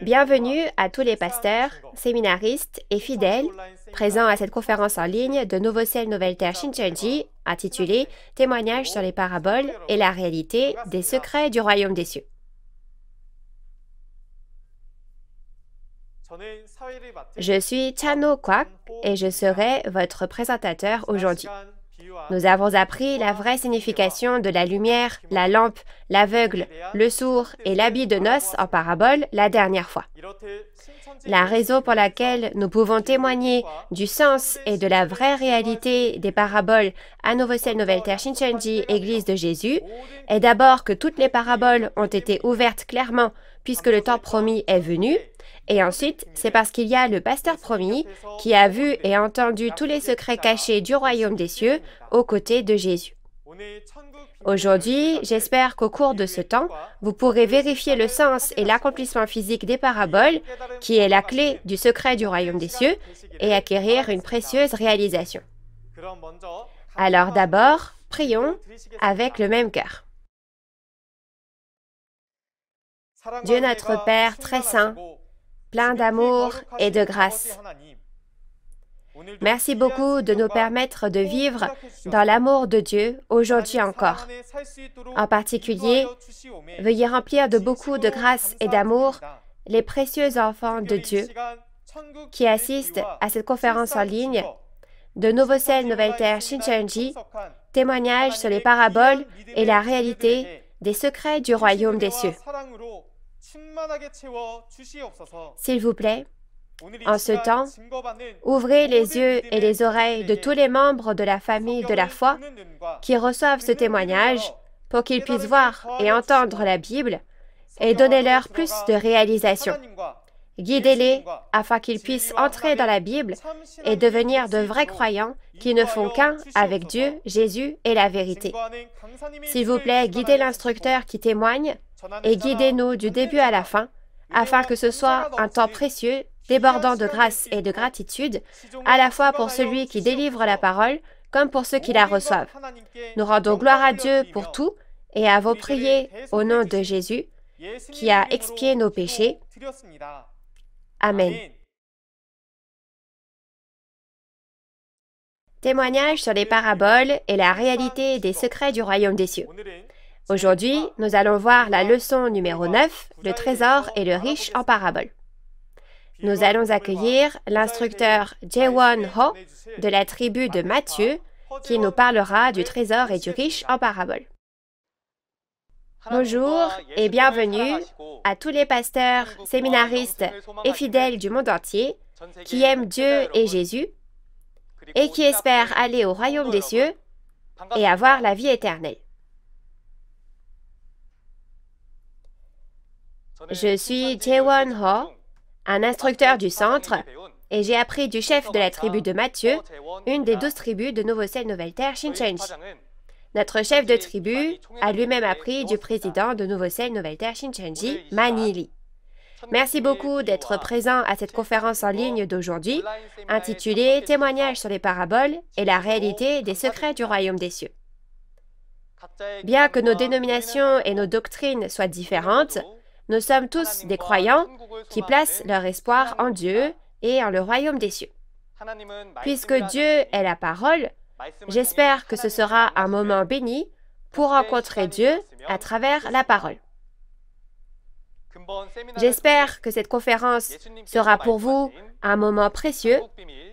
Bienvenue à tous les pasteurs, séminaristes et fidèles présents à cette conférence en ligne de Nouveau Ciel Nouvelle Terre Shincheonji intitulée « Témoignages sur les paraboles et la réalité des secrets du royaume des cieux ». Je suis Chano Kwak et je serai votre présentateur aujourd'hui. Nous avons appris la vraie signification de la lumière, la lampe, l'aveugle, le sourd et l'habit de noces en parabole la dernière fois. La raison pour laquelle nous pouvons témoigner du sens et de la vraie réalité des paraboles à Nouveau Ciel Nouvelle Terre Shincheonji Église de Jésus est d'abord que toutes les paraboles ont été ouvertes clairement puisque le temps promis est venu, et ensuite, c'est parce qu'il y a le pasteur promis qui a vu et entendu tous les secrets cachés du royaume des cieux aux côtés de Jésus. Aujourd'hui, j'espère qu'au cours de ce temps, vous pourrez vérifier le sens et l'accomplissement physique des paraboles, qui est la clé du secret du royaume des cieux, et acquérir une précieuse réalisation. Alors d'abord, prions avec le même cœur. Dieu notre Père très saint, plein d'amour et de grâce. Merci beaucoup de nous permettre de vivre dans l'amour de Dieu aujourd'hui encore. En particulier, veuillez remplir de beaucoup de grâce et d'amour les précieux enfants de Dieu qui assistent à cette conférence en ligne de Nouveau Ciel Nouvelle Terre Shincheonji, témoignages sur les paraboles et la réalité des secrets du royaume des cieux. S'il vous plaît, en ce temps, ouvrez les yeux et les oreilles de tous les membres de la famille de la foi qui reçoivent ce témoignage pour qu'ils puissent voir et entendre la Bible et donnez-leur plus de réalisation. Guidez-les afin qu'ils puissent entrer dans la Bible et devenir de vrais croyants qui ne font qu'un avec Dieu, Jésus et la vérité. S'il vous plaît, guidez l'instructeur qui témoigne et guidez-nous du début à la fin, afin que ce soit un temps précieux, débordant de grâce et de gratitude, à la fois pour celui qui délivre la parole, comme pour ceux qui la reçoivent. Nous rendons gloire à Dieu pour tout et avons prié au nom de Jésus, qui a expié nos péchés. Amen. Témoignage sur les paraboles et la réalité des secrets du royaume des cieux. Aujourd'hui, nous allons voir la leçon numéro 9, le trésor et le riche en parabole. Nous allons accueillir l'instructeur Jaewon Ho de la tribu de Matthieu qui nous parlera du trésor et du riche en parabole. Bonjour et bienvenue à tous les pasteurs, séminaristes et fidèles du monde entier qui aiment Dieu et Jésus et qui espèrent aller au royaume des cieux et avoir la vie éternelle. Je suis Jaewon Ho, un instructeur du centre, et j'ai appris du chef de la tribu de Matthieu, une des 12 tribus de Nouveau Ciel Nouvelle Terre Shincheonji. Notre chef de tribu a lui-même appris du président de Nouveau Ciel Nouvelle Terre Shincheonji, Manny Lee. Merci beaucoup d'être présent à cette conférence en ligne d'aujourd'hui, intitulée « Témoignages sur les paraboles et la réalité des secrets du royaume des cieux ». Bien que nos dénominations et nos doctrines soient différentes, nous sommes tous des croyants qui placent leur espoir en Dieu et en le royaume des cieux. Puisque Dieu est la parole, j'espère que ce sera un moment béni pour rencontrer Dieu à travers la parole. J'espère que cette conférence sera pour vous un moment précieux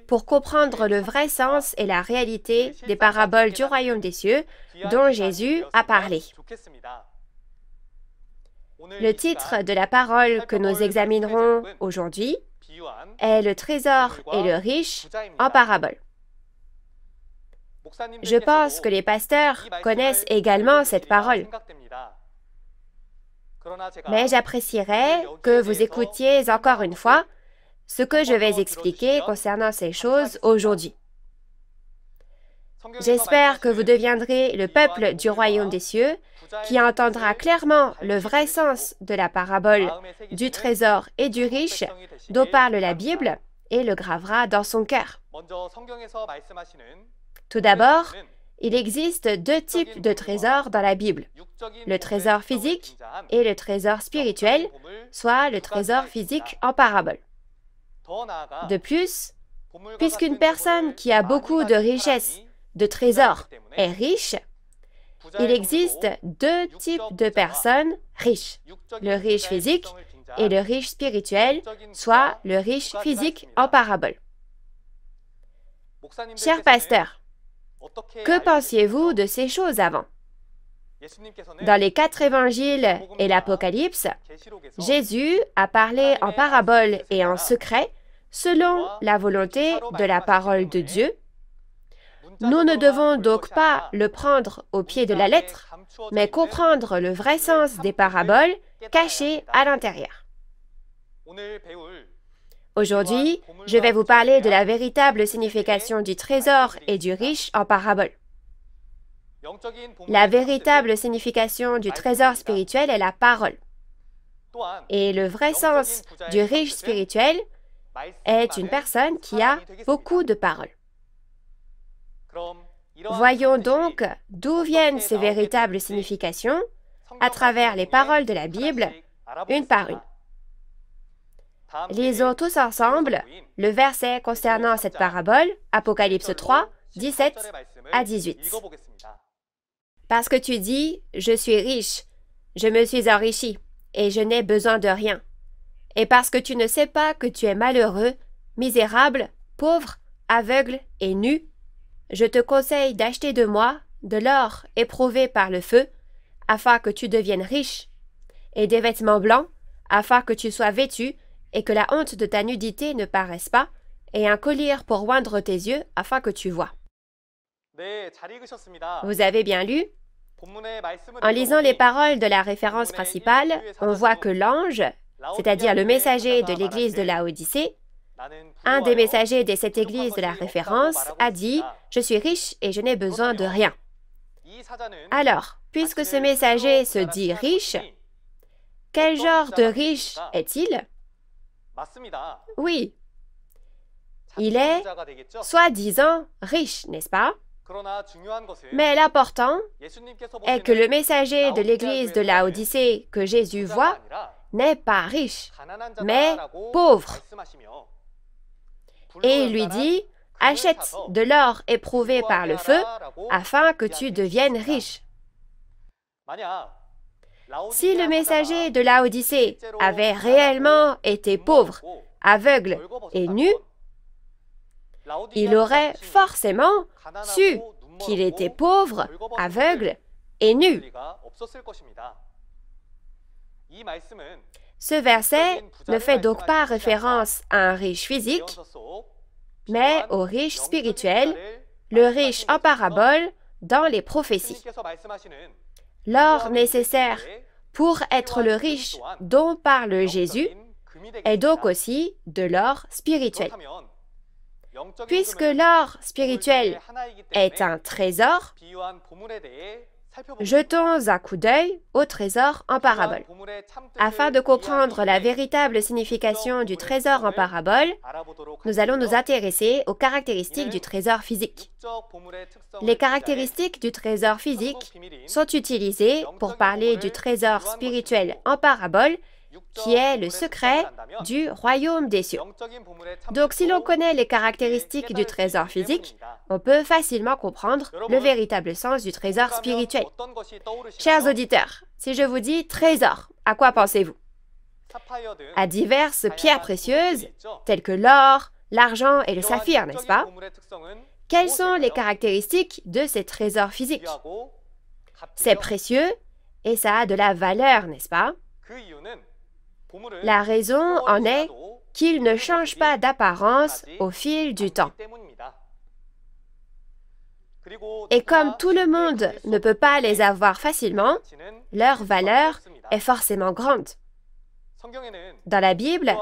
pour comprendre le vrai sens et la réalité des paraboles du royaume des cieux dont Jésus a parlé. Le titre de la parole que nous examinerons aujourd'hui est « Le trésor et le riche en parabole ». Je pense que les pasteurs connaissent également cette parole. Mais j'apprécierais que vous écoutiez encore une fois ce que je vais expliquer concernant ces choses aujourd'hui. J'espère que vous deviendrez le peuple du royaume des cieux qui entendra clairement le vrai sens de la parabole du trésor et du riche dont parle la Bible et le gravera dans son cœur. Tout d'abord, Il existe deux types de trésors dans la Bible, le trésor physique et le trésor spirituel, soit le trésor physique en parabole. De plus, puisqu'une personne qui a beaucoup de richesses, de trésors, est riche, il existe deux types de personnes riches, le riche physique et le riche spirituel, soit le riche physique en parabole. Cher pasteur, que pensiez-vous de ces choses avant? Dans les 4 évangiles et l'Apocalypse, Jésus a parlé en parabole et en secret selon la volonté de la parole de Dieu. Nous ne devons donc pas le prendre au pied de la lettre, mais comprendre le vrai sens des paraboles cachées à l'intérieur. Aujourd'hui, je vais vous parler de la véritable signification du trésor et du riche en parabole. La véritable signification du trésor spirituel est la parole. Et le vrai sens du riche spirituel est une personne qui a beaucoup de paroles. Voyons donc d'où viennent ces véritables significations à travers les paroles de la Bible, une par une. Lisons tous ensemble le verset concernant cette parabole, Apocalypse 3, 17 à 18. Parce que tu dis, je suis riche, je me suis enrichi, et je n'ai besoin de rien. Et parce que tu ne sais pas que tu es malheureux, misérable, pauvre, aveugle et nu, je te conseille d'acheter de moi de l'or éprouvé par le feu, afin que tu deviennes riche, et des vêtements blancs, afin que tu sois vêtu, et que la honte de ta nudité ne paraisse pas, et un collier pour oindre tes yeux, afin que tu vois. Vous avez bien lu? En lisant les paroles de la référence principale, on voit que l'ange, c'est-à-dire le messager de l'église de Laodicée, un des messagers de cette église de la référence, a dit « Je suis riche et je n'ai besoin de rien ». Alors, puisque ce messager se dit riche, quel genre de riche est-il? Oui, il est soi-disant riche, n'est-ce pas? Mais l'important est que le messager de l'église de Laodicée que Jésus voit n'est pas riche, mais pauvre. Et il lui dit, achète de l'or éprouvé par le feu, afin que tu deviennes riche. Si le messager de Laodicée avait réellement été pauvre, aveugle et nu, il aurait forcément su qu'il était pauvre, aveugle et nu. Ce verset ne fait donc pas référence à un riche physique, mais au riche spirituel, le riche en parabole dans les prophéties. L'or nécessaire pour être le riche dont parle Jésus est donc aussi de l'or spirituel. Puisque l'or spirituel est un trésor, jetons un coup d'œil au trésor en parabole. Afin de comprendre la véritable signification du trésor en parabole, nous allons nous intéresser aux caractéristiques du trésor physique. Les caractéristiques du trésor physique sont utilisées pour parler du trésor spirituel en parabole, qui est le secret du royaume des cieux. Donc, si l'on connaît les caractéristiques du trésor physique, on peut facilement comprendre le véritable sens du trésor spirituel. Chers auditeurs, si je vous dis trésor, à quoi pensez-vous? À diverses pierres précieuses, telles que l'or, l'argent et le saphir, n'est-ce pas? Quelles sont les caractéristiques de ces trésors physiques? C'est précieux et ça a de la valeur, n'est-ce pas? La raison en est qu'ils ne changent pas d'apparence au fil du temps. Et comme tout le monde ne peut pas les avoir facilement, leur valeur est forcément grande. Dans la Bible,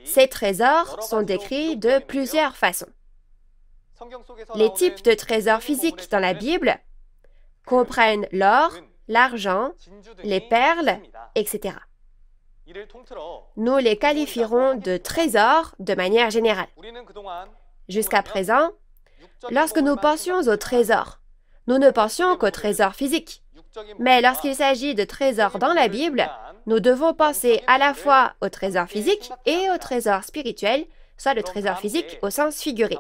ces trésors sont décrits de plusieurs façons. Les types de trésors physiques dans la Bible comprennent l'or, l'argent, les perles, etc. Nous les qualifierons de trésors de manière générale. Jusqu'à présent, lorsque nous pensions aux trésors, nous ne pensions qu'aux trésors physiques. Mais lorsqu'il s'agit de trésors dans la Bible, nous devons penser à la fois aux trésors physiques et aux trésors spirituels, soit le trésor physique au sens figuré.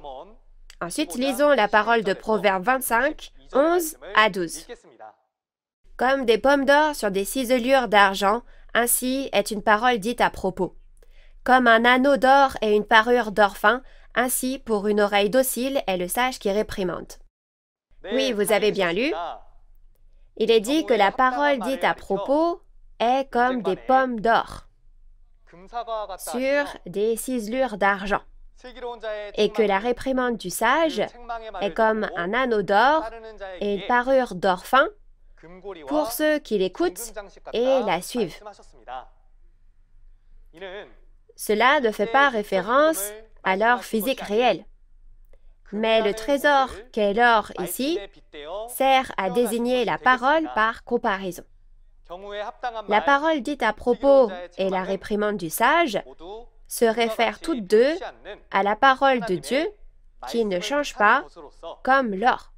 Ensuite, lisons la parole de Proverbe 25, 11 à 12. Comme des pommes d'or sur des ciselures d'argent, ainsi est une parole dite à propos. Comme un anneau d'or et une parure d'or fin, ainsi pour une oreille docile est le sage qui réprimande. Oui, vous avez bien lu. Il est dit que la parole dite à propos est comme des pommes d'or sur des ciselures d'argent, et que la réprimande du sage est comme un anneau d'or et une parure d'or fin pour ceux qui l'écoutent et la suivent. Cela ne fait pas référence à l'or physique réel, mais le trésor qu'est l'or ici sert à désigner la parole par comparaison. La parole dite à propos et la réprimande du sage se réfèrent toutes deux à la parole de Dieu qui ne change pas comme l'or.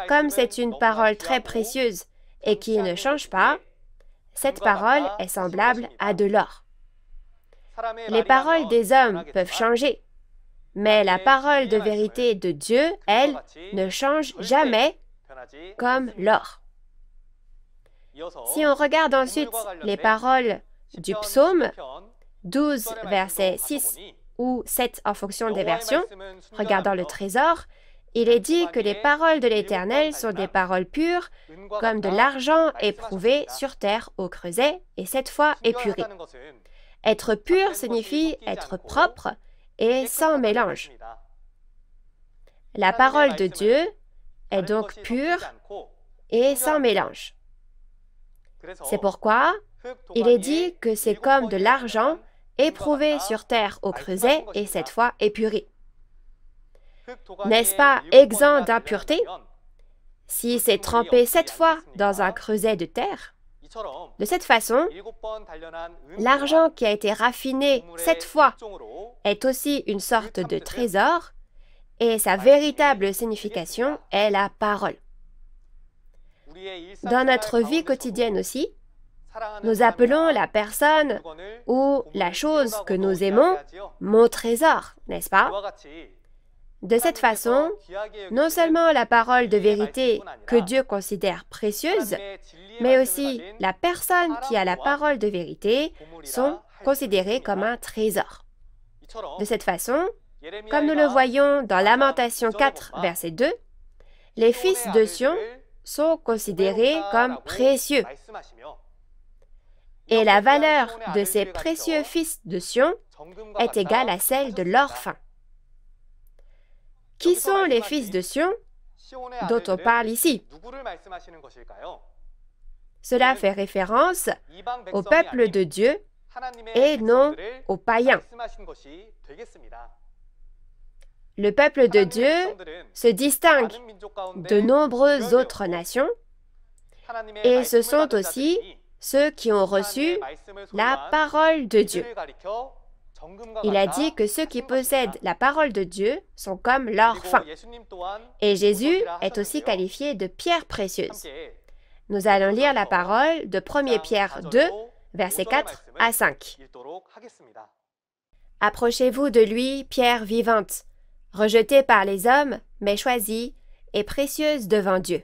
Comme c'est une parole très précieuse et qui ne change pas, cette parole est semblable à de l'or. Les paroles des hommes peuvent changer, mais la parole de vérité de Dieu, elle, ne change jamais comme l'or. Si on regarde ensuite les paroles du psaume 12, versets 6 ou 7 en fonction des versions, regardant le trésor, il est dit que les paroles de l'Éternel sont des paroles pures, comme de l'argent éprouvé sur terre au creuset et 7 fois épuré. Être pur signifie être propre et sans mélange. La parole de Dieu est donc pure et sans mélange. C'est pourquoi il est dit que c'est comme de l'argent éprouvé sur terre au creuset et 7 fois épuré. N'est-ce pas exempt d'impureté si c'est trempé 7 fois dans un creuset de terre? De cette façon, l'argent qui a été raffiné 7 fois est aussi une sorte de trésor et sa véritable signification est la parole. Dans notre vie quotidienne aussi, nous appelons la personne ou la chose que nous aimons mon trésor, n'est-ce pas? De cette façon, non seulement la parole de vérité que Dieu considère précieuse, mais aussi la personne qui a la parole de vérité sont considérées comme un trésor. De cette façon, comme nous le voyons dans Lamentation 4, verset 2, les fils de Sion sont considérés comme précieux. Et la valeur de ces précieux fils de Sion est égale à celle de l'or fin. Qui sont les fils de Sion dont on parle ici? Cela fait référence au peuple de Dieu et non aux païens. Le peuple de Dieu se distingue de nombreuses autres nations et ce sont aussi ceux qui ont reçu la parole de Dieu. Il a dit que ceux qui possèdent la parole de Dieu sont comme l'or fin. Et Jésus est aussi qualifié de pierre précieuse. Nous allons lire la parole de 1 Pierre 2, versets 4 à 5. Approchez-vous de lui, pierre vivante, rejetée par les hommes, mais choisie et précieuse devant Dieu.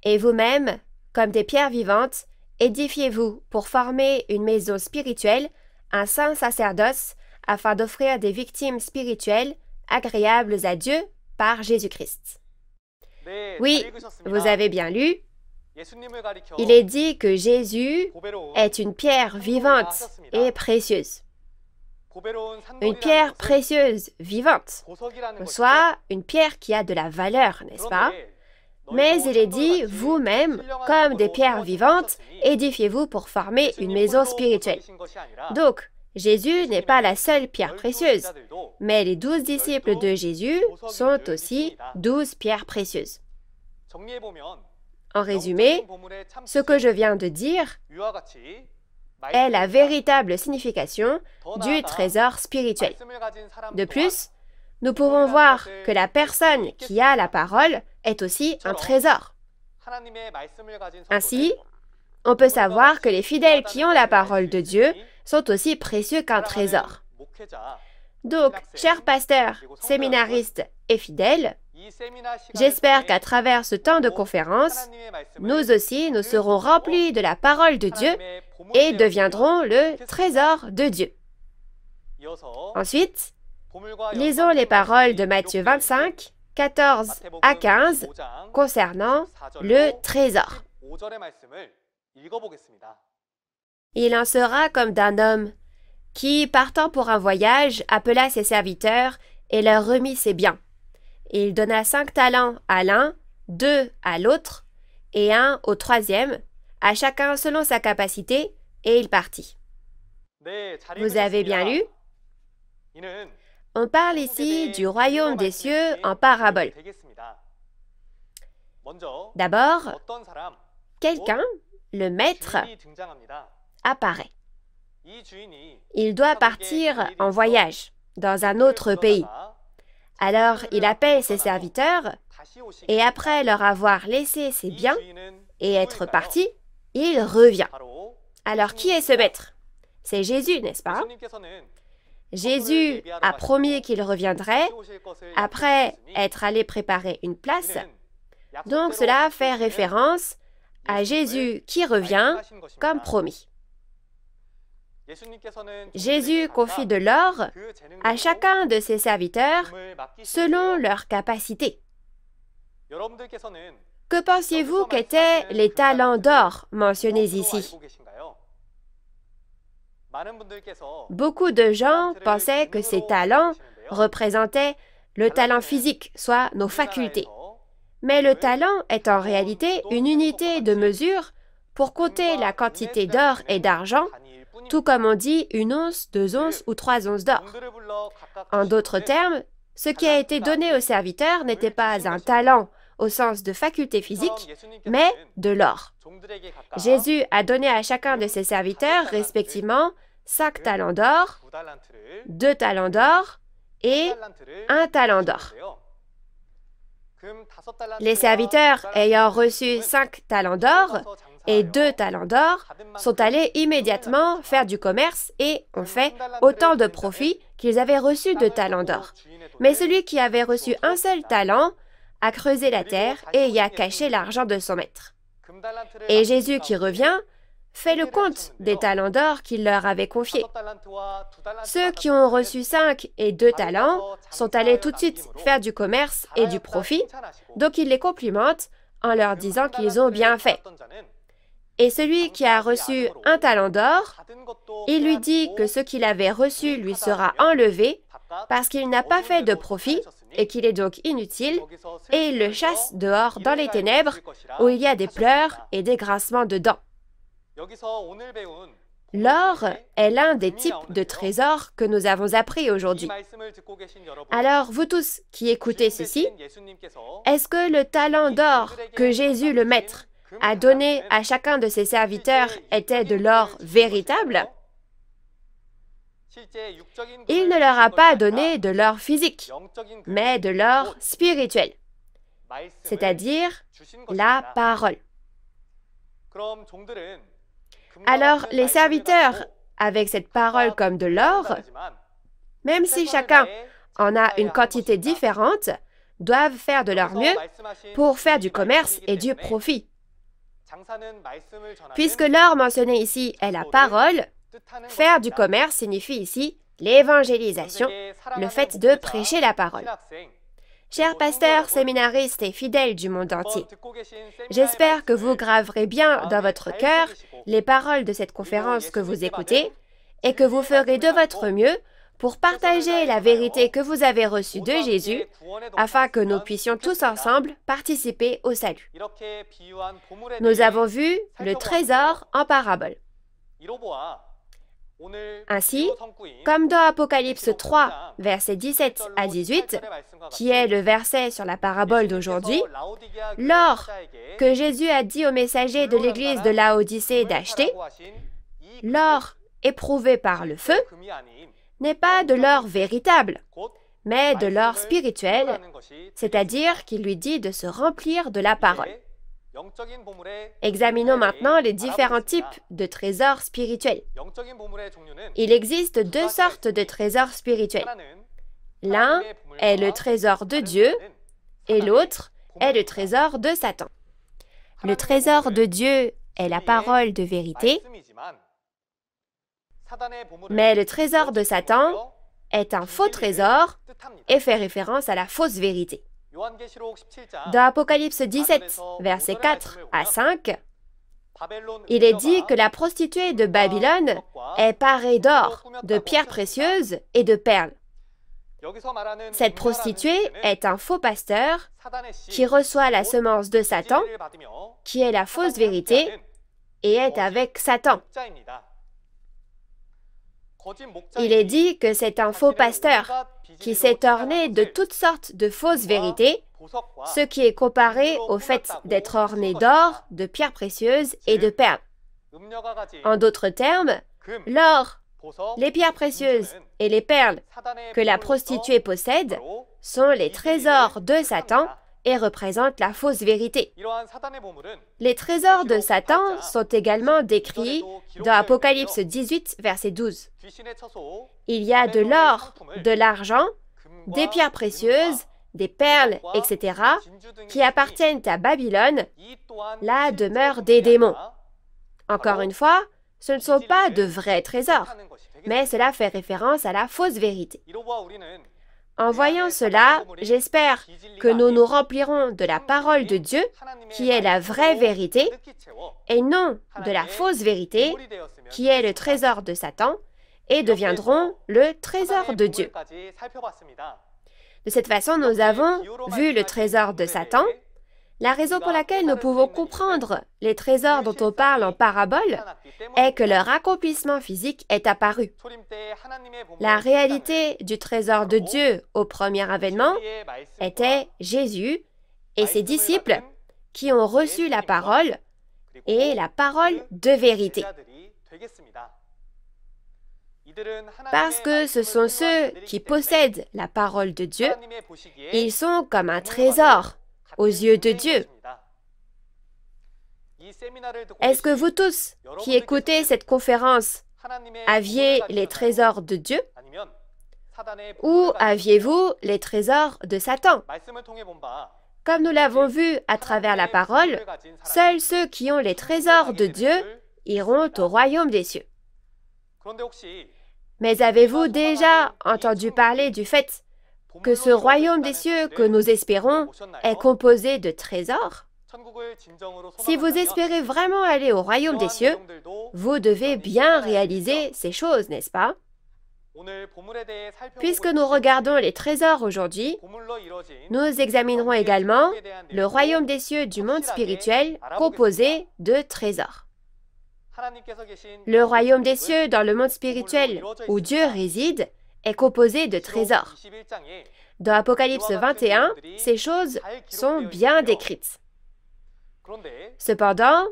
Et vous-même, comme des pierres vivantes, édifiez-vous pour former une maison spirituelle, un saint sacerdoce, afin d'offrir des victimes spirituelles agréables à Dieu par Jésus-Christ. Oui, vous avez bien lu. Il est dit que Jésus est une pierre vivante et précieuse. Une pierre précieuse vivante, soit une pierre qui a de la valeur, n'est-ce pas? Mais il est dit, vous-même, comme des pierres vivantes, édifiez-vous pour former une maison spirituelle. Donc, Jésus n'est pas la seule pierre précieuse, mais les 12 disciples de Jésus sont aussi 12 pierres précieuses. En résumé, ce que je viens de dire est la véritable signification du trésor spirituel. De plus, nous pouvons voir que la personne qui a la parole est aussi un trésor. Ainsi, on peut savoir que les fidèles qui ont la parole de Dieu sont aussi précieux qu'un trésor. Donc, chers pasteurs, séminaristes et fidèles, j'espère qu'à travers ce temps de conférence, nous aussi, nous serons remplis de la parole de Dieu et deviendrons le trésor de Dieu. Ensuite, lisons les paroles de Matthieu 25, 14 à 15, concernant le trésor. Il en sera comme d'un homme qui, partant pour un voyage, appela ses serviteurs et leur remit ses biens. Il donna 5 talents à l'un, 2 à l'autre, et 1 au troisième, à chacun selon sa capacité, et il partit. Vous avez bien lu? On parle ici du royaume des cieux en parabole. D'abord, quelqu'un, le maître, apparaît. Il doit partir en voyage dans un autre pays. Alors, il appelle ses serviteurs et après leur avoir laissé ses biens et être parti, il revient. Alors, qui est ce maître? C'est Jésus, n'est-ce pas? Jésus a promis qu'il reviendrait après être allé préparer une place. Donc, cela fait référence à Jésus qui revient comme promis. Jésus confie de l'or à chacun de ses serviteurs selon leur capacité. Que pensiez-vous qu'étaient les talents d'or mentionnés ici? Beaucoup de gens pensaient que ces talents représentaient le talent physique, soit nos facultés. Mais le talent est en réalité une unité de mesure pour compter la quantité d'or et d'argent, tout comme on dit 1 once, 2 onces ou 3 onces d'or. En d'autres termes, ce qui a été donné aux serviteurs n'était pas un talent au sens de faculté physique, mais de l'or. Jésus a donné à chacun de ses serviteurs respectivement 5 talents d'or, 2 talents d'or et 1 talent d'or. Les serviteurs ayant reçu 5 talents d'or et 2 talents d'or sont allés immédiatement faire du commerce et ont fait autant de profit qu'ils avaient reçu de talents d'or. Mais celui qui avait reçu un seul talent a creusé la terre et y a caché l'argent de son maître. Et Jésus qui revient fait le compte des talents d'or qu'il leur avait confiés. Ceux qui ont reçu 5 et 2 talents sont allés tout de suite faire du commerce et du profit, donc il les complimente en leur disant qu'ils ont bien fait. Et celui qui a reçu 1 talent d'or, il lui dit que ce qu'il avait reçu lui sera enlevé parce qu'il n'a pas fait de profit et qu'il est donc inutile, et il le chasse dehors dans les ténèbres où il y a des pleurs et des grincements de dents. L'or est l'un des types de trésors que nous avons appris aujourd'hui. Alors, vous tous qui écoutez ceci, est-ce que le talent d'or que Jésus le Maître a donné à chacun de ses serviteurs était de l'or véritable? Il ne leur a pas donné de l'or physique, mais de l'or spirituel, c'est-à-dire la parole. Alors, les serviteurs, avec cette parole comme de l'or, même si chacun en a une quantité différente, doivent faire de leur mieux pour faire du commerce et du profit. Puisque l'or mentionné ici est la parole, faire du commerce signifie ici l'évangélisation, le fait de prêcher la parole. Chers pasteurs, séminaristes et fidèles du monde entier, j'espère que vous graverez bien dans votre cœur les paroles de cette conférence que vous écoutez et que vous ferez de votre mieux pour partager la vérité que vous avez reçue de Jésus afin que nous puissions tous ensemble participer au salut. Nous avons vu le trésor en parabole. Ainsi, comme dans Apocalypse 3, versets 17 à 18, qui est le verset sur la parabole d'aujourd'hui, l'or que Jésus a dit au messager de l'église de Laodicée d'acheter, l'or éprouvé par le feu, n'est pas de l'or véritable, mais de l'or spirituel, c'est-à-dire qu'il lui dit de se remplir de la parole. Examinons maintenant les différents types de trésors spirituels. Il existe deux sortes de trésors spirituels. L'un est le trésor de Dieu et l'autre est le trésor de Satan. Le trésor de Dieu est la parole de vérité, mais le trésor de Satan est un faux trésor et fait référence à la fausse vérité. Dans Apocalypse 17, versets 4 à 5, il est dit que la prostituée de Babylone est parée d'or, de pierres précieuses et de perles. Cette prostituée est un faux pasteur qui reçoit la semence de Satan, qui est la fausse vérité, et est avec Satan. Il est dit que c'est un faux pasteur qui s'est orné de toutes sortes de fausses vérités, ce qui est comparé au fait d'être orné d'or, de pierres précieuses et de perles. En d'autres termes, l'or, les pierres précieuses et les perles que la prostituée possède sont les trésors de Satan et représentent la fausse vérité. Les trésors de Satan sont également décrits dans Apocalypse 18, verset 12. Il y a de l'or, de l'argent, des pierres précieuses, des perles, etc., qui appartiennent à Babylone, la demeure des démons. Encore une fois, ce ne sont pas de vrais trésors, mais cela fait référence à la fausse vérité. En voyant cela, j'espère que nous nous remplirons de la parole de Dieu, qui est la vraie vérité, et non de la fausse vérité, qui est le trésor de Satan, et deviendront le trésor de Dieu. De cette façon, nous avons vu le trésor de Satan. La raison pour laquelle nous pouvons comprendre les trésors dont on parle en parabole est que leur accomplissement physique est apparu. La réalité du trésor de Dieu au premier avènement était Jésus et ses disciples qui ont reçu la parole et la parole de vérité. Parce que ce sont ceux qui possèdent la parole de Dieu, ils sont comme un trésor aux yeux de Dieu. Est-ce que vous tous qui écoutez cette conférence aviez les trésors de Dieu ou aviez-vous les trésors de Satan? Comme nous l'avons vu à travers la parole, seuls ceux qui ont les trésors de Dieu iront au royaume des cieux. Mais avez-vous déjà entendu parler du fait que ce royaume des cieux que nous espérons est composé de trésors? Si vous espérez vraiment aller au royaume des cieux, vous devez bien réaliser ces choses, n'est-ce pas? Puisque nous regardons les trésors aujourd'hui, nous examinerons également le royaume des cieux du monde spirituel composé de trésors. Le royaume des cieux dans le monde spirituel où Dieu réside est composé de trésors. Dans Apocalypse 21, ces choses sont bien décrites. Cependant,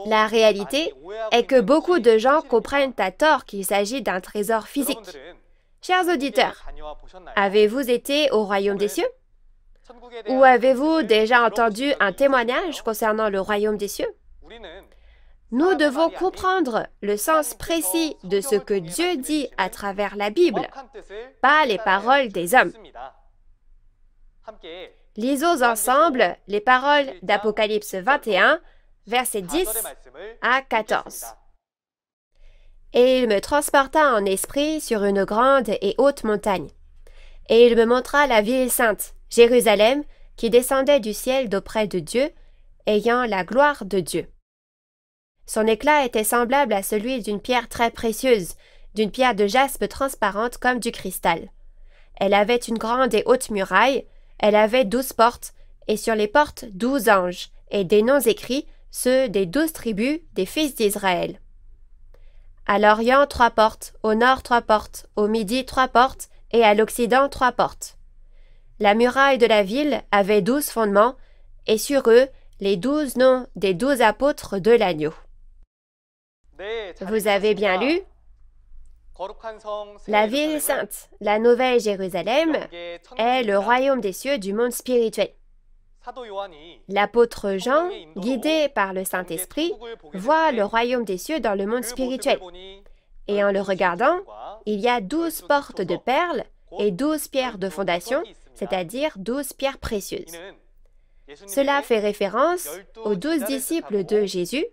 la réalité est que beaucoup de gens comprennent à tort qu'il s'agit d'un trésor physique. Chers auditeurs, avez-vous été au royaume des cieux? Ou avez-vous déjà entendu un témoignage concernant le royaume des cieux? Nous devons comprendre le sens précis de ce que Dieu dit à travers la Bible, pas les paroles des hommes. Lisons ensemble les paroles d'Apocalypse 21, versets 10 à 14. Et il me transporta en esprit sur une grande et haute montagne. Et il me montra la ville sainte, Jérusalem, qui descendait du ciel d'auprès de Dieu, ayant la gloire de Dieu. Son éclat était semblable à celui d'une pierre très précieuse, d'une pierre de jaspe transparente comme du cristal. Elle avait une grande et haute muraille, elle avait 12 portes, et sur les portes 12 anges, et des noms écrits, ceux des 12 tribus des fils d'Israël. À l'Orient 3 portes, au Nord 3 portes, au Midi 3 portes, et à l'Occident 3 portes. La muraille de la ville avait 12 fondements, et sur eux les 12 noms des 12 apôtres de l'agneau. Vous avez bien lu? La ville sainte, la Nouvelle Jérusalem, est le royaume des cieux du monde spirituel. L'apôtre Jean, guidé par le Saint-Esprit, voit le royaume des cieux dans le monde spirituel. Et en le regardant, il y a 12 portes de perles et 12 pierres de fondation, c'est-à-dire 12 pierres précieuses. Cela fait référence aux 12 disciples de Jésus.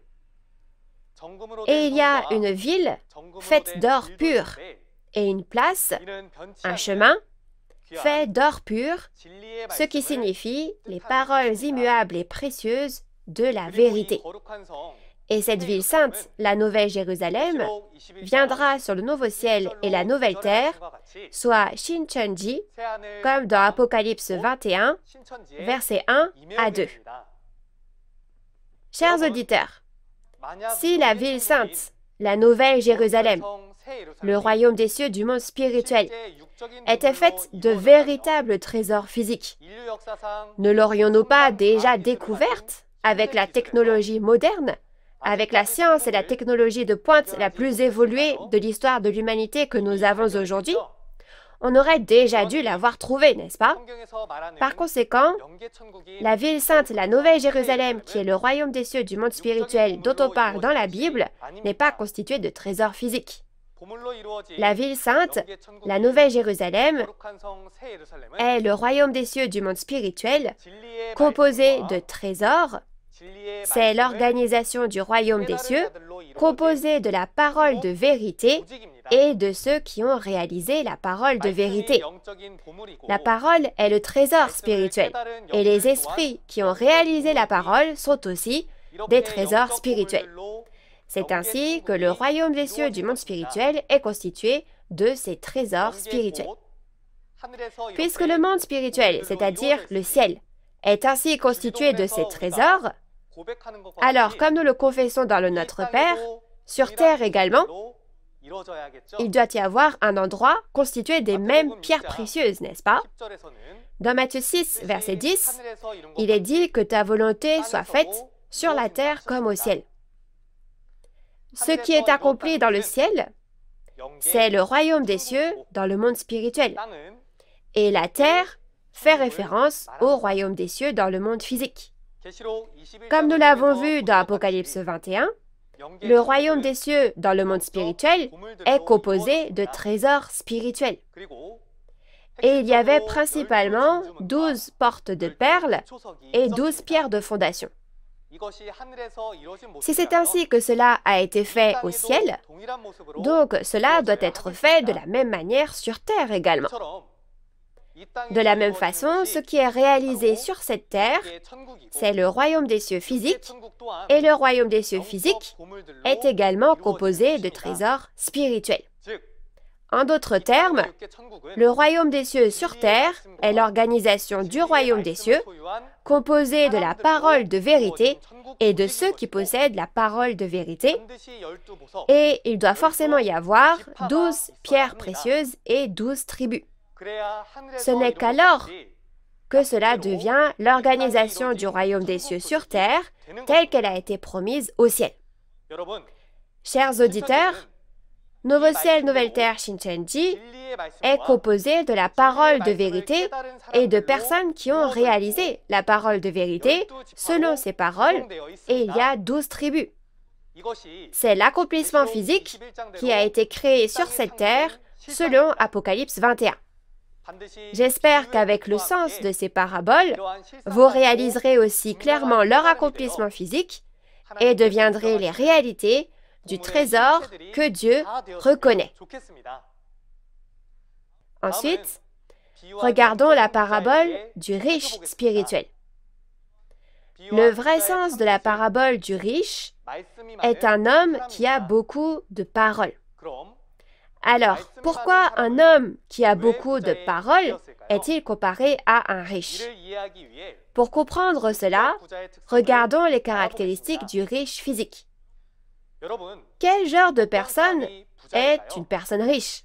Et il y a une ville faite d'or pur et une place, un chemin, fait d'or pur, ce qui signifie les paroles immuables et précieuses de la vérité. Et cette ville sainte, la Nouvelle Jérusalem, viendra sur le nouveau ciel et la nouvelle terre, soit Shincheonji, comme dans Apocalypse 21, versets 1 à 2. Chers auditeurs, si la ville sainte, la Nouvelle Jérusalem, le royaume des cieux du monde spirituel, était faite de véritables trésors physiques, ne l'aurions-nous pas déjà découverte avec la technologie moderne, avec la science et la technologie de pointe la plus évoluée de l'histoire de l'humanité que nous avons aujourd'hui? On aurait déjà dû l'avoir trouvée, n'est-ce pas? Par conséquent, la ville sainte, la Nouvelle Jérusalem, qui est le royaume des cieux du monde spirituel dont on parle dans la Bible, n'est pas constituée de trésors physiques. La ville sainte, la Nouvelle Jérusalem, est le royaume des cieux du monde spirituel, composé de trésors. C'est l'organisation du royaume des cieux, composée de la parole de vérité et de ceux qui ont réalisé la parole de vérité. La parole est le trésor spirituel, et les esprits qui ont réalisé la parole sont aussi des trésors spirituels. C'est ainsi que le royaume des cieux du monde spirituel est constitué de ces trésors spirituels. Puisque le monde spirituel, c'est-à-dire le ciel, est ainsi constitué de ces trésors, alors comme nous le confessons dans le Notre Père, sur terre également, il doit y avoir un endroit constitué des mêmes pierres précieuses, n'est-ce pas? Dans Matthieu 6, verset 10, il est dit que ta volonté soit faite sur la terre comme au ciel. Ce qui est accompli dans le ciel, c'est le royaume des cieux dans le monde spirituel. Et la terre fait référence au royaume des cieux dans le monde physique. Comme nous l'avons vu dans Apocalypse 21, le royaume des cieux dans le monde spirituel est composé de trésors spirituels. Et il y avait principalement 12 portes de perles et 12 pierres de fondation. Si c'est ainsi que cela a été fait au ciel, donc cela doit être fait de la même manière sur terre également. De la même façon, ce qui est réalisé sur cette terre, c'est le royaume des cieux physique, et le royaume des cieux physique est également composé de trésors spirituels. En d'autres termes, le royaume des cieux sur terre est l'organisation du royaume des cieux, composé de la parole de vérité et de ceux qui possèdent la parole de vérité, et il doit forcément y avoir 12 pierres précieuses et 12 tribus. Ce n'est qu'alors que cela devient l'organisation du royaume des cieux sur terre, telle qu'elle a été promise au ciel. Chers auditeurs, Nouveau ciel, nouvelle terre, Shincheonji, est composé de la parole de vérité et de personnes qui ont réalisé la parole de vérité selon ces paroles, et il y a 12 tribus. C'est l'accomplissement physique qui a été créé sur cette terre selon Apocalypse 21. J'espère qu'avec le sens de ces paraboles, vous réaliserez aussi clairement leur accomplissement physique et deviendrez les réalités du trésor que Dieu reconnaît. Ensuite, regardons la parabole du riche spirituel. Le vrai sens de la parabole du riche est un homme qui a beaucoup de paroles. Alors, pourquoi un homme qui a beaucoup de paroles est-il comparé à un riche? Pour comprendre cela, regardons les caractéristiques du riche physique. Quel genre de personne est une personne riche?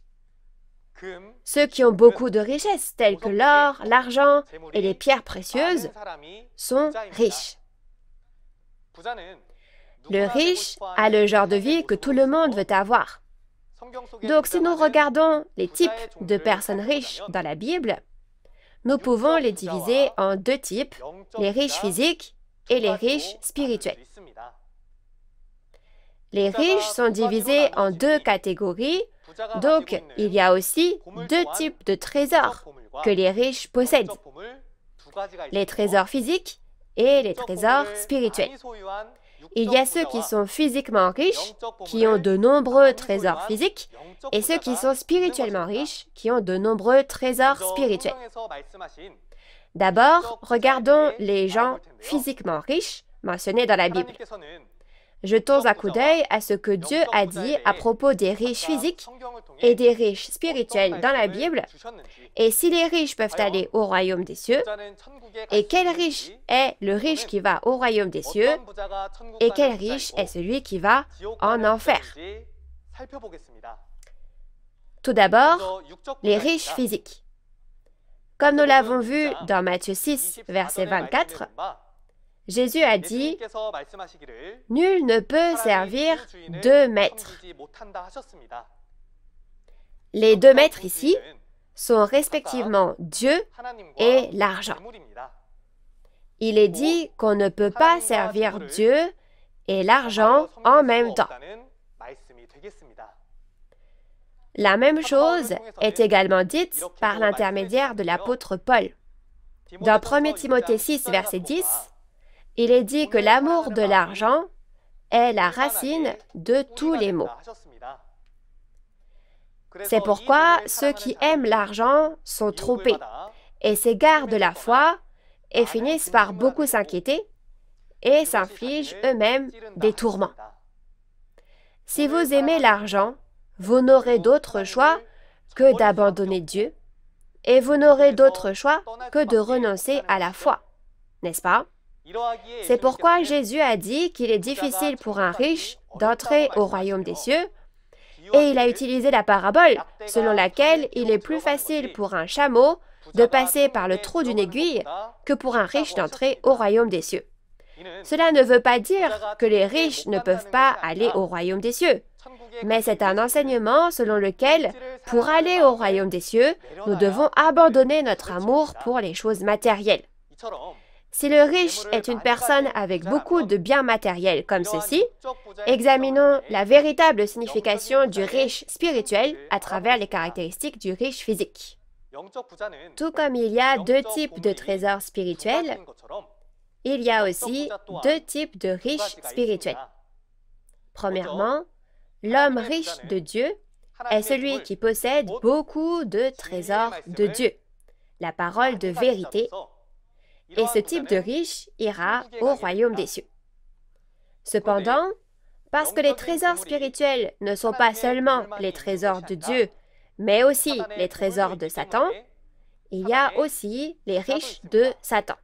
Ceux qui ont beaucoup de richesses, telles que l'or, l'argent et les pierres précieuses, sont riches. Le riche a le genre de vie que tout le monde veut avoir. Donc, si nous regardons les types de personnes riches dans la Bible, nous pouvons les diviser en deux types, les riches physiques et les riches spirituels. Les riches sont divisés en deux catégories, donc il y a aussi deux types de trésors que les riches possèdent, les trésors physiques et les trésors spirituels. Il y a ceux qui sont physiquement riches, qui ont de nombreux trésors physiques, et ceux qui sont spirituellement riches, qui ont de nombreux trésors spirituels. D'abord, regardons les gens physiquement riches mentionnés dans la Bible. Jetons un coup d'œil à ce que Dieu a dit à propos des riches physiques et des riches spirituels dans la Bible, et si les riches peuvent aller au royaume des cieux, et quel riche est le riche qui va au royaume des cieux, et quel riche est celui qui va en enfer. Tout d'abord, les riches physiques. Comme nous l'avons vu dans Matthieu 6, verset 24, Jésus a dit « Nul ne peut servir deux maîtres ». Les deux maîtres ici sont respectivement Dieu et l'argent. Il est dit qu'on ne peut pas servir Dieu et l'argent en même temps. La même chose est également dite par l'intermédiaire de l'apôtre Paul. Dans 1 Timothée 6, verset 10, il est dit que l'amour de l'argent est la racine de tous les maux. C'est pourquoi ceux qui aiment l'argent sont trompés et s'égarent de la foi et finissent par beaucoup s'inquiéter et s'infligent eux-mêmes des tourments. Si vous aimez l'argent, vous n'aurez d'autre choix que d'abandonner Dieu et vous n'aurez d'autre choix que de renoncer à la foi, n'est-ce pas? C'est pourquoi Jésus a dit qu'il est difficile pour un riche d'entrer au royaume des cieux, et il a utilisé la parabole selon laquelle il est plus facile pour un chameau de passer par le trou d'une aiguille que pour un riche d'entrer au royaume des cieux. Cela ne veut pas dire que les riches ne peuvent pas aller au royaume des cieux, mais c'est un enseignement selon lequel, pour aller au royaume des cieux, nous devons abandonner notre amour pour les choses matérielles. Si le riche est une personne avec beaucoup de biens matériels comme ceci, examinons la véritable signification du riche spirituel à travers les caractéristiques du riche physique. Tout comme il y a deux types de trésors spirituels, il y a aussi deux types de riches spirituels. Premièrement, l'homme riche de Dieu est celui qui possède beaucoup de trésors de Dieu, la parole de vérité, et ce type de riche ira au royaume des cieux. Cependant, parce que les trésors spirituels ne sont pas seulement les trésors de Dieu, mais aussi les trésors de Satan, il y a aussi les riches de Satan.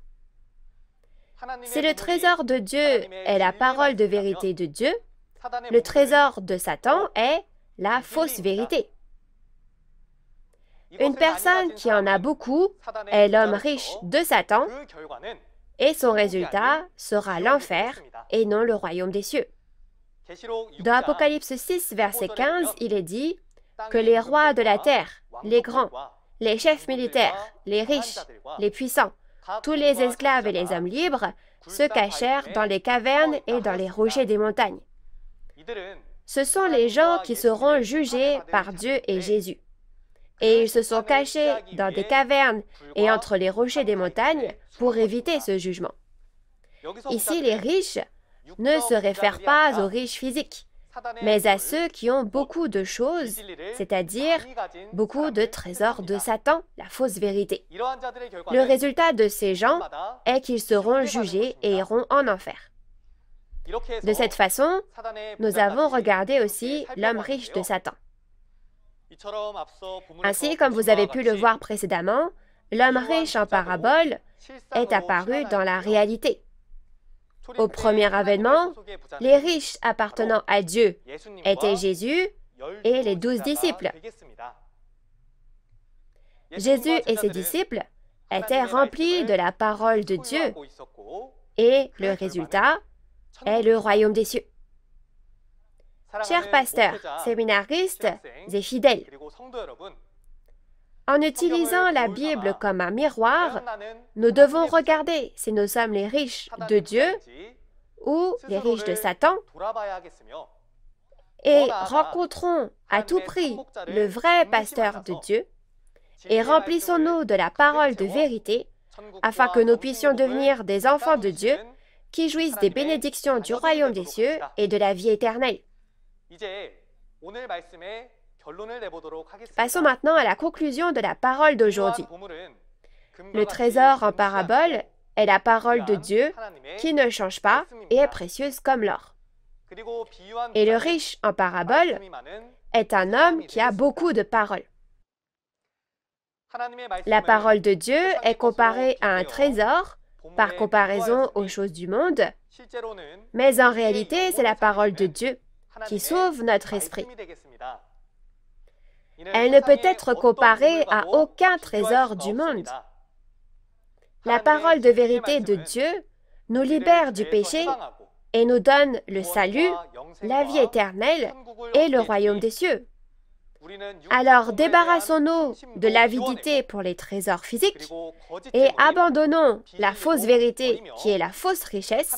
Si le trésor de Dieu est la parole de vérité de Dieu, le trésor de Satan est la fausse vérité. Une personne qui en a beaucoup est l'homme riche de Satan, et son résultat sera l'enfer et non le royaume des cieux. Dans Apocalypse 6, verset 15, il est dit que les rois de la terre, les grands, les chefs militaires, les riches, les puissants, tous les esclaves et les hommes libres se cachèrent dans les cavernes et dans les rochers des montagnes. Ce sont les gens qui seront jugés par Dieu et Jésus. Et ils se sont cachés dans des cavernes et entre les rochers des montagnes pour éviter ce jugement. Ici, les riches ne se réfèrent pas aux riches physiques, mais à ceux qui ont beaucoup de choses, c'est-à-dire beaucoup de trésors de Satan, la fausse vérité. Le résultat de ces gens est qu'ils seront jugés et iront en enfer. De cette façon, nous avons regardé aussi l'homme riche de Satan. Ainsi, comme vous avez pu le voir précédemment, l'homme riche en parabole est apparu dans la réalité. Au premier avènement, les riches appartenant à Dieu étaient Jésus et les 12 disciples. Jésus et ses disciples étaient remplis de la parole de Dieu et le résultat est le royaume des cieux. Chers pasteurs, séminaristes et fidèles, en utilisant la Bible comme un miroir, nous devons regarder si nous sommes les riches de Dieu ou les riches de Satan et rencontrons à tout prix le vrai pasteur de Dieu et remplissons-nous de la parole de vérité afin que nous puissions devenir des enfants de Dieu qui jouissent des bénédictions du royaume des cieux et de la vie éternelle. Passons maintenant à la conclusion de la parole d'aujourd'hui. Le trésor en parabole est la parole de Dieu qui ne change pas et est précieuse comme l'or. Et le riche en parabole est un homme qui a beaucoup de paroles. La parole de Dieu est comparée à un trésor par comparaison aux choses du monde, mais en réalité, c'est la parole de Dieu qui sauve notre esprit. Elle ne peut être comparée à aucun trésor du monde. La parole de vérité de Dieu nous libère du péché et nous donne le salut, la vie éternelle et le royaume des cieux. Alors débarrassons-nous de l'avidité pour les trésors physiques et abandonnons la fausse vérité qui est la fausse richesse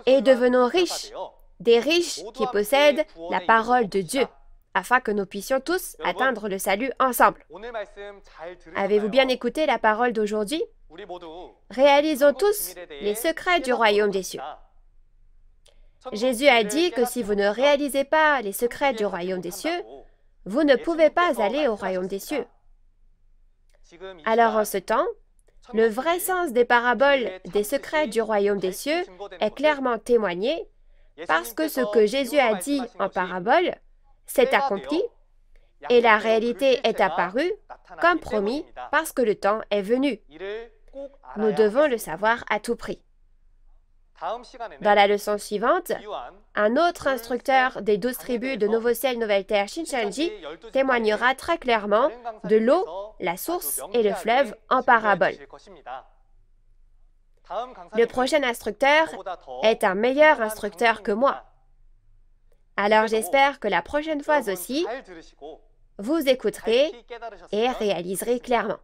et devenons riches, des riches qui possèdent la parole de Dieu, afin que nous puissions tous atteindre le salut ensemble. Avez-vous bien écouté la parole d'aujourd'hui? Réalisons tous les secrets du royaume des cieux. Jésus a dit que si vous ne réalisez pas les secrets du royaume des cieux, vous ne pouvez pas aller au royaume des cieux. Alors en ce temps, le vrai sens des paraboles des secrets du royaume des cieux est clairement témoigné parce que ce que Jésus a dit en parabole s'est accompli et la réalité est apparue comme promis parce que le temps est venu. Nous devons le savoir à tout prix. Dans la leçon suivante, un autre instructeur des 12 tribus de Nouveau Ciel, Nouvelle Terre, Shincheonji, témoignera très clairement de l'eau, la source et le fleuve en parabole. Le prochain instructeur est un meilleur instructeur que moi. Alors j'espère que la prochaine fois aussi, vous écouterez et réaliserez clairement.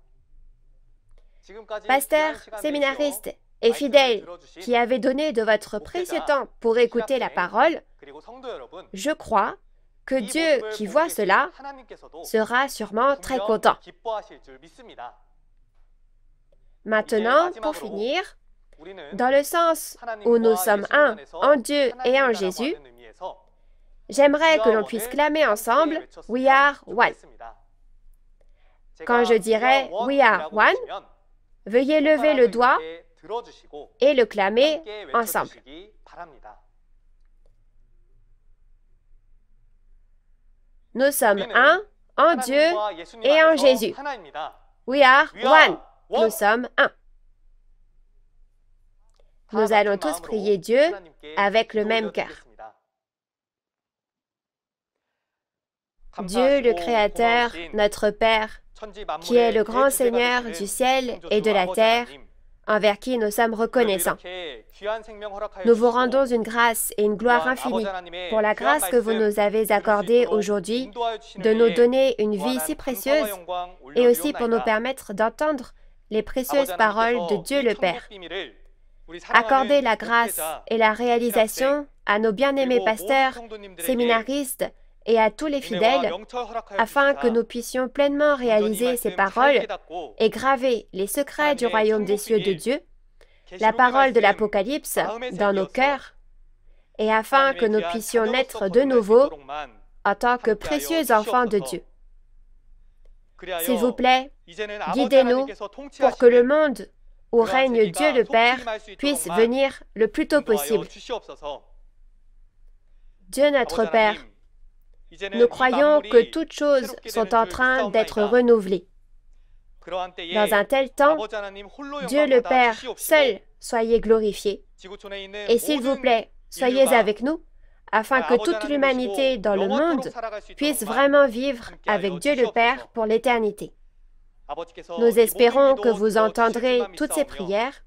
Pasteurs, séminaristes et fidèles qui avez donné de votre précieux temps pour écouter la parole, je crois que Dieu qui voit cela sera sûrement très content. Maintenant, pour finir, dans le sens où nous sommes un en Dieu et en Jésus, j'aimerais que l'on puisse clamer ensemble « We are one ». Quand je dirai « We are one », veuillez lever le doigt et le clamer ensemble. Nous sommes un en Dieu et en Jésus. We are one. Nous sommes un. Nous allons tous prier Dieu avec le même cœur. Dieu le Créateur, notre Père, qui est le grand Seigneur du ciel et de la terre, envers qui nous sommes reconnaissants. Nous vous rendons une grâce et une gloire infinie pour la grâce que vous nous avez accordée aujourd'hui de nous donner une vie si précieuse et aussi pour nous permettre d'entendre les précieuses paroles de Dieu le Père. Accordez la grâce et la réalisation à nos bien-aimés pasteurs, séminaristes et à tous les fidèles, afin que nous puissions pleinement réaliser ces paroles et graver les secrets du royaume des cieux de Dieu, la parole de l'Apocalypse dans nos cœurs, et afin que nous puissions naître de nouveau en tant que précieux enfants de Dieu. S'il vous plaît, guidez-nous pour que le monde où règne Dieu le Père puisse venir le plus tôt possible. Dieu notre Père, nous croyons que toutes choses sont en train d'être renouvelées. Dans un tel temps, Dieu le Père seul soyez glorifié. Et s'il vous plaît, soyez avec nous, afin que toute l'humanité dans le monde puisse vraiment vivre avec Dieu le Père pour l'éternité. Nous espérons que vous entendrez toutes ces prières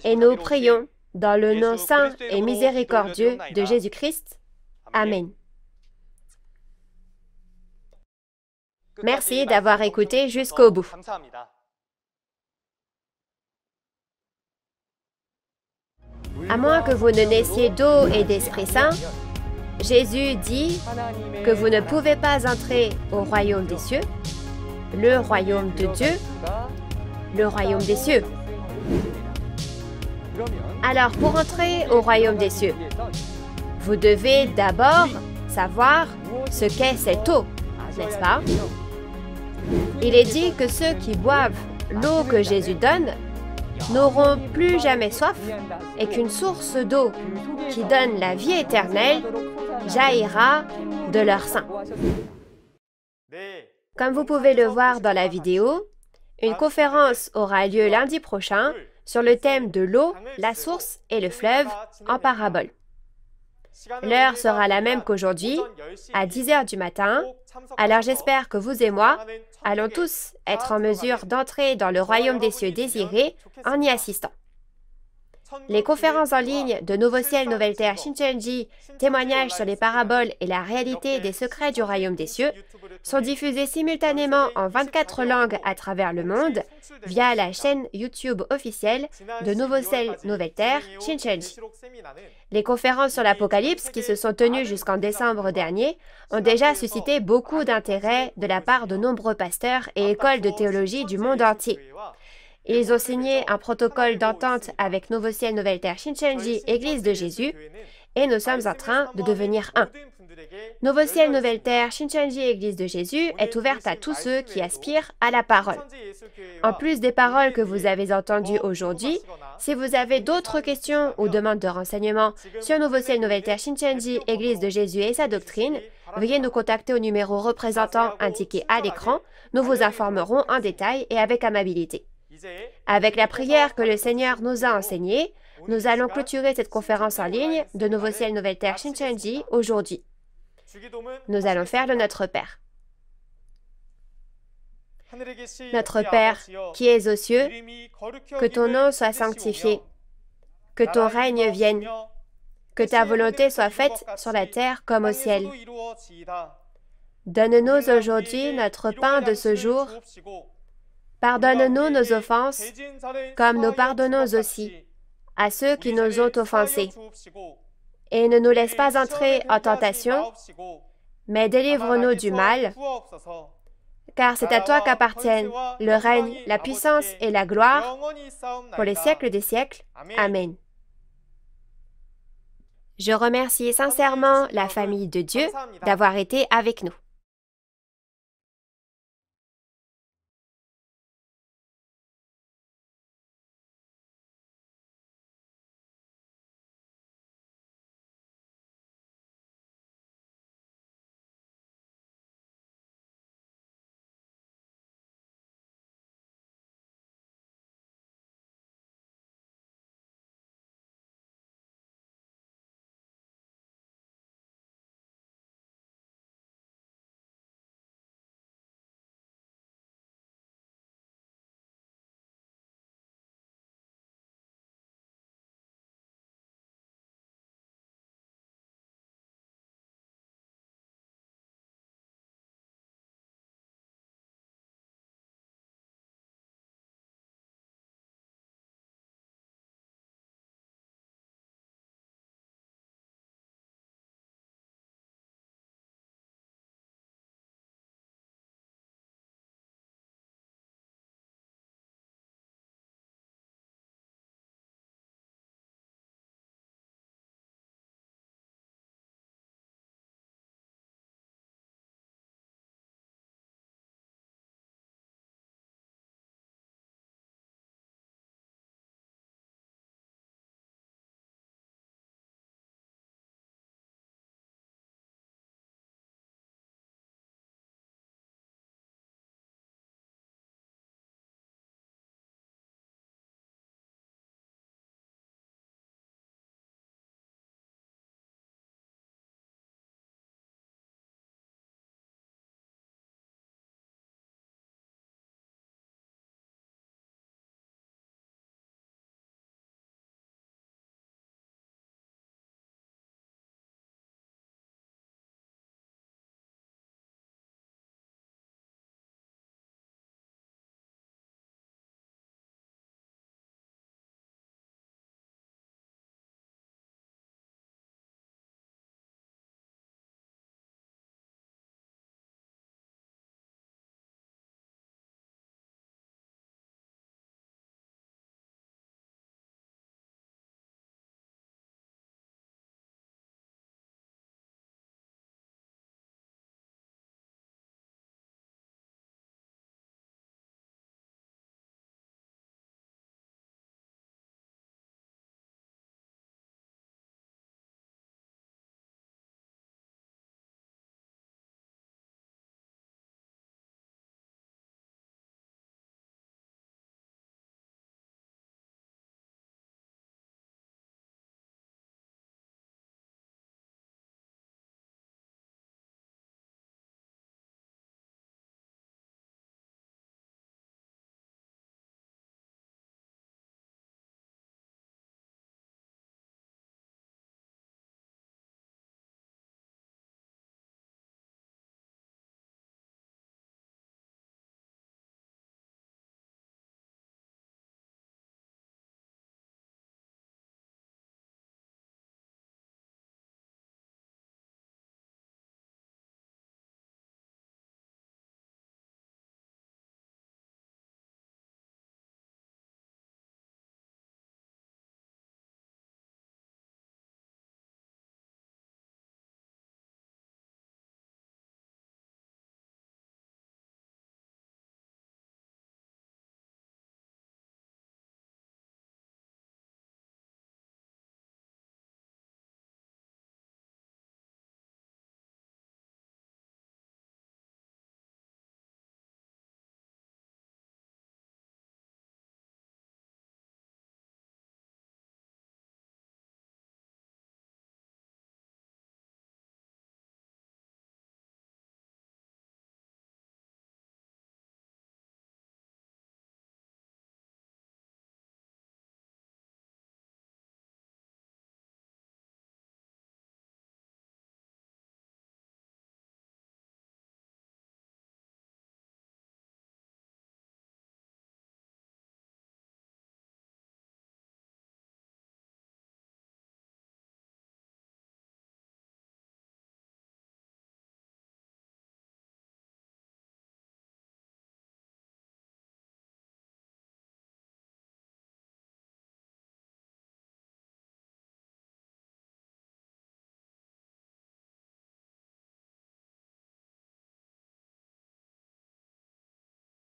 et nous prions dans le nom saint et miséricordieux de Jésus-Christ. Amen. Merci d'avoir écouté jusqu'au bout. À moins que vous ne naissiez d'eau et d'Esprit Saint, Jésus dit que vous ne pouvez pas entrer au royaume des cieux, le royaume de Dieu, le royaume des cieux. Alors, pour entrer au royaume des cieux, vous devez d'abord savoir ce qu'est cette eau, n'est-ce pas? Il est dit que ceux qui boivent l'eau que Jésus donne n'auront plus jamais soif et qu'une source d'eau qui donne la vie éternelle jaillira de leur sein. Comme vous pouvez le voir dans la vidéo, une conférence aura lieu lundi prochain sur le thème de l'eau, la source et le fleuve en parabole. L'heure sera la même qu'aujourd'hui, à 10 h du matin, alors j'espère que vous et moi allons tous être en mesure d'entrer dans le royaume des cieux désiré en y assistant. Les conférences en ligne de Nouveau Ciel, Nouvelle Terre, Shincheonji, témoignages sur les paraboles et la réalité des secrets du royaume des cieux, sont diffusées simultanément en 24 langues à travers le monde via la chaîne YouTube officielle de Nouveau Ciel, Nouvelle Terre, Shincheonji. Les conférences sur l'Apocalypse qui se sont tenues jusqu'en décembre dernier ont déjà suscité beaucoup d'intérêt de la part de nombreux pasteurs et écoles de théologie du monde entier. Ils ont signé un protocole d'entente avec Nouveau Ciel, Nouvelle Terre, Shincheonji, Église de Jésus, et nous sommes en train de devenir un. Nouveau Ciel, Nouvelle Terre, Shincheonji, Église de Jésus est ouverte à tous ceux qui aspirent à la parole. En plus des paroles que vous avez entendues aujourd'hui, si vous avez d'autres questions ou demandes de renseignements sur Nouveau Ciel, Nouvelle Terre, Shincheonji, Église de Jésus et sa doctrine, veuillez nous contacter au numéro représentant indiqué à l'écran. Nous vous informerons en détail et avec amabilité. Avec la prière que le Seigneur nous a enseignée, nous allons clôturer cette conférence en ligne de Nouveau Ciel, Nouvelle Terre, Shincheonji aujourd'hui. Nous allons faire le Notre Père. Notre Père, qui es aux cieux, que ton nom soit sanctifié, que ton règne vienne, que ta volonté soit faite sur la terre comme au ciel. Donne-nous aujourd'hui notre pain de ce jour. Pardonne-nous nos offenses, comme nous pardonnons aussi à ceux qui nous ont offensés. Et ne nous laisse pas entrer en tentation, mais délivre-nous du mal, car c'est à toi qu'appartiennent le règne, la puissance et la gloire pour les siècles des siècles. Amen. Je remercie sincèrement la famille de Dieu d'avoir été avec nous.